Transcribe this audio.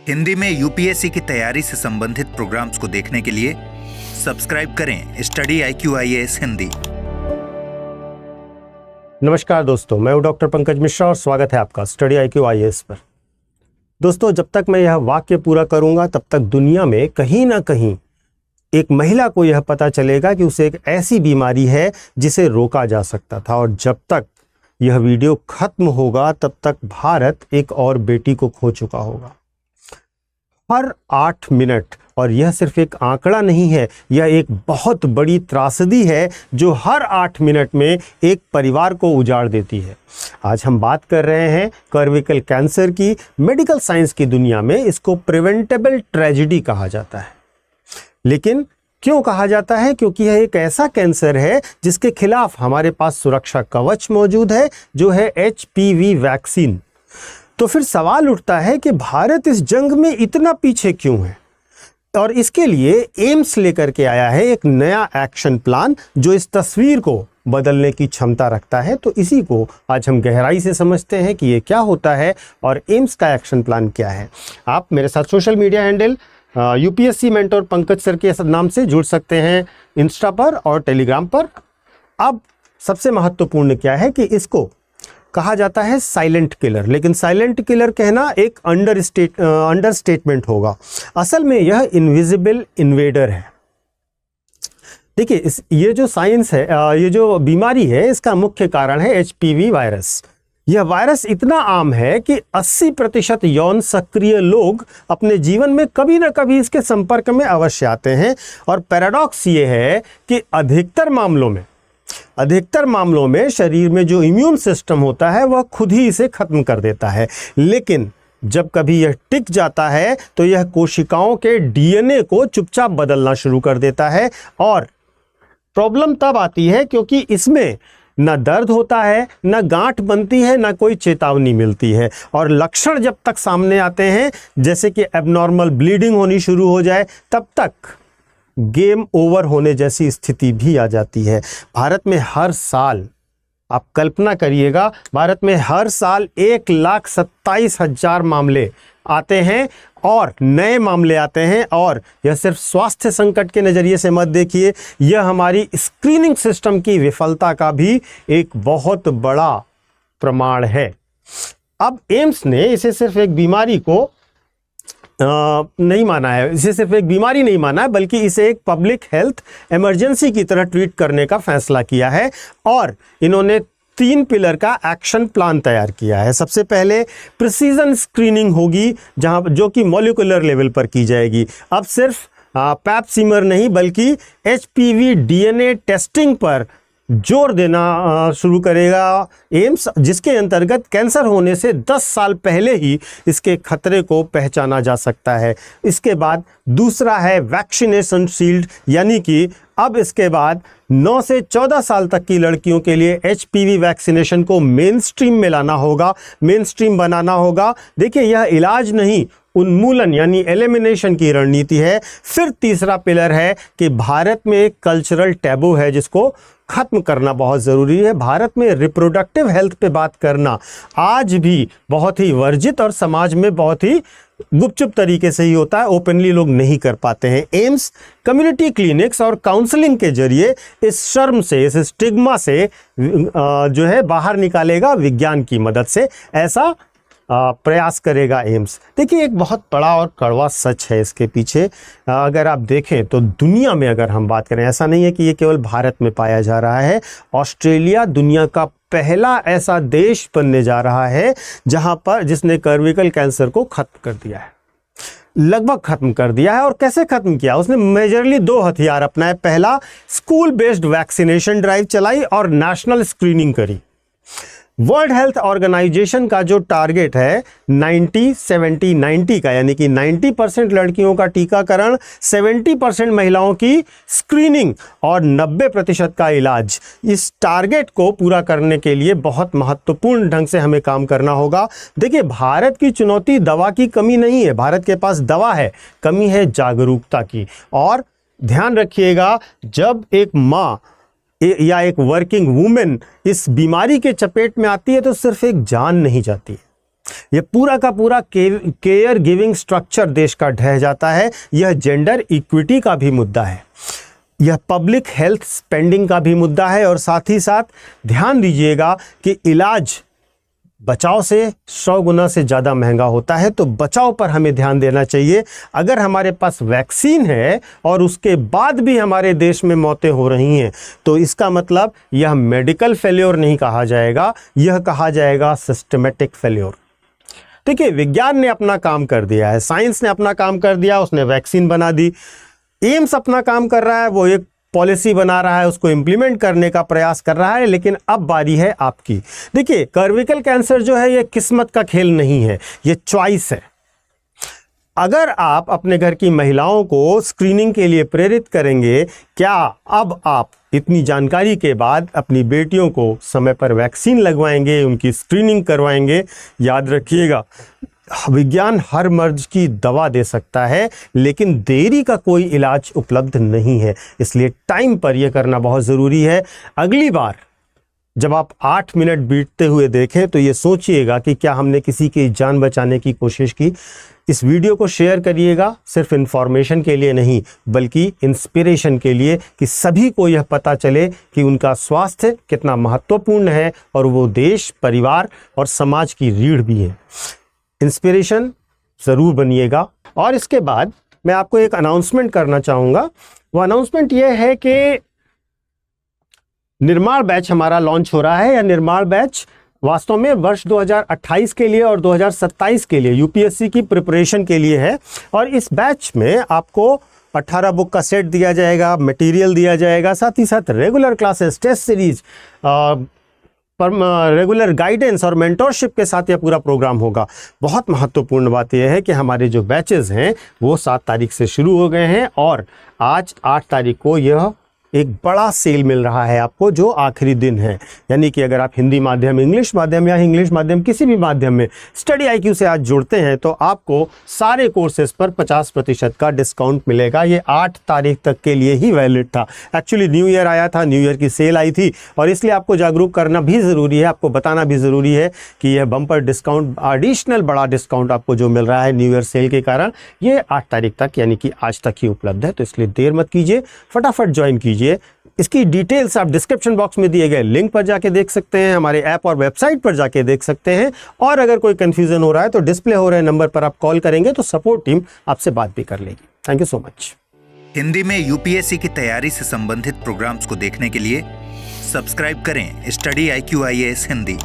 हिंदी में यूपीएससी की तैयारी से संबंधित प्रोग्राम्स को देखने के लिए सब्सक्राइब करें स्टडी IQ-IAS हिंदी। नमस्कार दोस्तों, मैं हूं डॉक्टर पंकज मिश्रा और स्वागत है आपका स्टडी IQ-IAS पर। दोस्तों, जब तक मैं यह वाक्य पूरा करूंगा तब तक दुनिया में कहीं ना कहीं एक महिला को यह पता चलेगा कि उसे एक ऐसी बीमारी है जिसे रोका जा सकता था, और जब तक यह वीडियो खत्म होगा तब तक भारत एक और बेटी को खो चुका होगा। हर 8 मिनट, और यह सिर्फ एक आंकड़ा नहीं है, यह एक बहुत बड़ी त्रासदी है जो हर 8 मिनट में एक परिवार को उजाड़ देती है। आज हम बात कर रहे हैं सर्विकल कैंसर की। मेडिकल साइंस की दुनिया में इसको प्रिवेंटेबल ट्रेजेडी कहा जाता है। लेकिन क्यों कहा जाता है? क्योंकि यह एक ऐसा कैंसर है जिसके खिलाफ हमारे पास सुरक्षा कवच मौजूद है, जो है HPV वैक्सीन। तो फिर सवाल उठता है कि भारत इस जंग में इतना पीछे क्यों है, और इसके लिए एम्स लेकर के आया है एक नया एक्शन प्लान जो इस तस्वीर को बदलने की क्षमता रखता है। तो इसी को आज हम गहराई से समझते हैं कि ये क्या होता है और एम्स का एक्शन प्लान क्या है। आप मेरे साथ social media handle UPSC mentor Pankaj sir के नाम से जुड़ सकते हैं, इंस्टा पर और टेलीग्राम पर। अब सबसे महत्वपूर्ण क्या है कि इसको कहा जाता है साइलेंट किलर, लेकिन साइलेंट किलर कहना एक अंडरस्टेटमेंट होगा। असल में यह इनविजिबल इन्वेडर है। देखिए, ये जो साइंस है, ये जो बीमारी है, इसका मुख्य कारण है HPV वायरस। यह वायरस इतना आम है कि 80% यौन सक्रिय लोग अपने जीवन में कभी ना कभी इसके संपर्क में अवश्य आते हैं। और पैराडॉक्स ये है कि अधिकतर मामलों में शरीर में जो इम्यून सिस्टम होता है वह खुद ही इसे खत्म कर देता है। लेकिन जब कभी यह टिक जाता है तो यह कोशिकाओं के DNA को चुपचाप बदलना शुरू कर देता है। और प्रॉब्लम तब आती है क्योंकि इसमें न दर्द होता है, न गांठ बनती है, न कोई चेतावनी मिलती है। और लक्षण जब तक सामने आते हैं, जैसे कि एबनॉर्मल ब्लीडिंग होनी शुरू हो जाए, तब तक गेम ओवर होने जैसी स्थिति भी आ जाती है। भारत में हर साल, आप कल्पना करिएगा, भारत में हर साल 1,27,000 मामले आते हैं और नए मामले आते हैं। और यह सिर्फ स्वास्थ्य संकट के नज़रिए से मत देखिए, यह हमारी स्क्रीनिंग सिस्टम की विफलता का भी एक बहुत बड़ा प्रमाण है। अब एम्स ने इसे सिर्फ एक बीमारी को नहीं माना है, इसे सिर्फ एक बीमारी नहीं माना है, बल्कि इसे एक पब्लिक हेल्थ इमरजेंसी की तरह ट्रीट करने का फैसला किया है। और इन्होंने 3 पिलर का एक्शन प्लान तैयार किया है। सबसे पहले प्रिसीजन स्क्रीनिंग होगी, जो कि मॉलिक्यूलर लेवल पर की जाएगी। अब सिर्फ पैप सीमर नहीं, बल्कि HPV DNA टेस्टिंग पर जोर देना शुरू करेगा एम्स, जिसके अंतर्गत कैंसर होने से 10 साल पहले ही इसके खतरे को पहचाना जा सकता है। इसके बाद दूसरा है वैक्सीनेशन शील्ड, यानी कि अब इसके बाद 9 से 14 साल तक की लड़कियों के लिए HPV वैक्सीनेशन को मेन स्ट्रीम में लाना होगा, मेन स्ट्रीम बनाना होगा। देखिए, यह इलाज नहीं, उन्मूलन यानी एलिमिनेशन की रणनीति है। फिर तीसरा पिलर है कि भारत में एक कल्चरल टैबू है जिसको खत्म करना बहुत ज़रूरी है। भारत में रिप्रोडक्टिव हेल्थ पे बात करना आज भी बहुत ही वर्जित और समाज में बहुत ही गुपचुप तरीके से ही होता है, ओपनली लोग नहीं कर पाते हैं। एम्स कम्युनिटी क्लिनिक्स और काउंसलिंग के जरिए इस शर्म से, इस स्टिग्मा से जो है बाहर निकालेगा, विज्ञान की मदद से ऐसा प्रयास करेगा एम्स। देखिए, एक बहुत बड़ा और कड़वा सच है इसके पीछे। अगर आप देखें तो दुनिया में अगर हम बात करें, ऐसा नहीं है कि ये केवल भारत में पाया जा रहा है। ऑस्ट्रेलिया दुनिया का पहला ऐसा देश बनने जा रहा है जिसने सर्विकल कैंसर को खत्म कर दिया है, लगभग खत्म कर दिया है। और कैसे खत्म किया? उसने मेजरली 2 हथियार अपनाए। पहला, स्कूल बेस्ड वैक्सीनेशन ड्राइव चलाई और नेशनल स्क्रीनिंग करी। वर्ल्ड हेल्थ ऑर्गेनाइजेशन का जो टारगेट है 90-70-90 का, यानी कि 90% लड़कियों का टीकाकरण, 70% महिलाओं की स्क्रीनिंग और 90% का इलाज, इस टारगेट को पूरा करने के लिए बहुत महत्वपूर्ण ढंग से हमें काम करना होगा। देखिए, भारत की चुनौती दवा की कमी नहीं है, भारत के पास दवा है, कमी है जागरूकता की। और ध्यान रखिएगा, जब एक माँ या एक वर्किंग वुमेन इस बीमारी के चपेट में आती है तो सिर्फ एक जान नहीं जाती है, ये पूरा का पूरा केयर गिविंग स्ट्रक्चर देश का ढह जाता है। यह जेंडर इक्विटी का भी मुद्दा है, यह पब्लिक हेल्थ स्पेंडिंग का भी मुद्दा है, और साथ ही साथ ध्यान दीजिएगा कि इलाज बचाव से 100 गुना से ज़्यादा महंगा होता है, तो बचाव पर हमें ध्यान देना चाहिए। अगर हमारे पास वैक्सीन है और उसके बाद भी हमारे देश में मौतें हो रही हैं, तो इसका मतलब यह मेडिकल फेल्योर नहीं कहा जाएगा, यह कहा जाएगा सिस्टमेटिक फेल्योर। देखिए, विज्ञान ने अपना काम कर दिया है, साइंस ने अपना काम कर दिया, उसने वैक्सीन बना दी। एम्स अपना काम कर रहा है, वो एक पॉलिसी बना रहा है, उसको इंप्लीमेंट करने का प्रयास कर रहा है, लेकिन अब बारी है आपकी। देखिए, सर्विकल कैंसर जो है ये किस्मत का खेल नहीं है, ये चॉइस है। अगर आप अपने घर की महिलाओं को स्क्रीनिंग के लिए प्रेरित करेंगे, क्या अब आप इतनी जानकारी के बाद अपनी बेटियों को समय पर वैक्सीन लगवाएंगे, उनकी स्क्रीनिंग करवाएंगे? याद रखिएगा, विज्ञान हर मर्ज की दवा दे सकता है, लेकिन देरी का कोई इलाज उपलब्ध नहीं है, इसलिए टाइम पर यह करना बहुत ज़रूरी है। अगली बार जब आप 8 मिनट बीतते हुए देखें तो ये सोचिएगा कि क्या हमने किसी की जान बचाने की कोशिश की। इस वीडियो को शेयर करिएगा, सिर्फ इन्फॉर्मेशन के लिए नहीं बल्कि इंस्पिरेशन के लिए, कि सभी को यह पता चले कि उनका स्वास्थ्य कितना महत्वपूर्ण है और वो देश, परिवार और समाज की रीढ़ भी है। इंस्पिरेशन ज़रूर बनिएगा। और इसके बाद मैं आपको एक अनाउंसमेंट करना चाहूँगा। वो अनाउंसमेंट ये है कि निर्माण बैच हमारा लॉन्च हो रहा है। यह निर्माण बैच वास्तव में वर्ष 2028 के लिए और 2027 के लिए यूपीएससी की प्रिपरेशन के लिए है। और इस बैच में आपको 18 बुक का सेट दिया जाएगा, मटेरियल दिया जाएगा, साथ ही साथ regular classes, test series, regular guidance और मेंटोरशिप के साथ यह पूरा प्रोग्राम होगा। बहुत महत्वपूर्ण बात यह है कि हमारे जो बैचेस हैं वो 7 तारीख से शुरू हो गए हैं और आज 8 तारीख को यह एक बड़ा सेल मिल रहा है आपको, जो आखिरी दिन है। यानी कि अगर आप हिंदी माध्यम, इंग्लिश माध्यम या इंग्लिश माध्यम किसी भी माध्यम में स्टडी IQ से आज जुड़ते हैं तो आपको सारे कोर्सेज पर 50% का डिस्काउंट मिलेगा। ये 8 तारीख तक के लिए ही वैलिड था। एक्चुअली न्यू ईयर आया था, न्यू ईयर की सेल आई थी और इसलिए आपको जागरूक करना भी ज़रूरी है, आपको बताना भी ज़रूरी है कि यह बम्पर डिस्काउंट, एडिशनल बड़ा डिस्काउंट आपको जो मिल रहा है न्यू ईयर सेल के कारण, ये 8 तारीख तक यानी कि आज तक ही उपलब्ध है। तो इसलिए देर मत कीजिए, फटाफट ज्वाइन कीजिए। इसकी डिटेल्स आप डिस्क्रिप्शन बॉक्स में दिए गए लिंक पर जाके देख सकते हैं, हमारे ऐप और वेबसाइट पर जाके देख सकते हैं। और अगर कोई कंफ्यूजन हो रहा है तो डिस्प्ले हो रहे नंबर पर आप कॉल करेंगे तो सपोर्ट टीम आपसे बात भी कर लेगी। Thank you so much. Hindi में यूपीएससी की तैयारी से संबंधित प्रोग्राम्स को देखने के लिए सब्सक्राइब करें स्टडी IQ IAS हिंदी।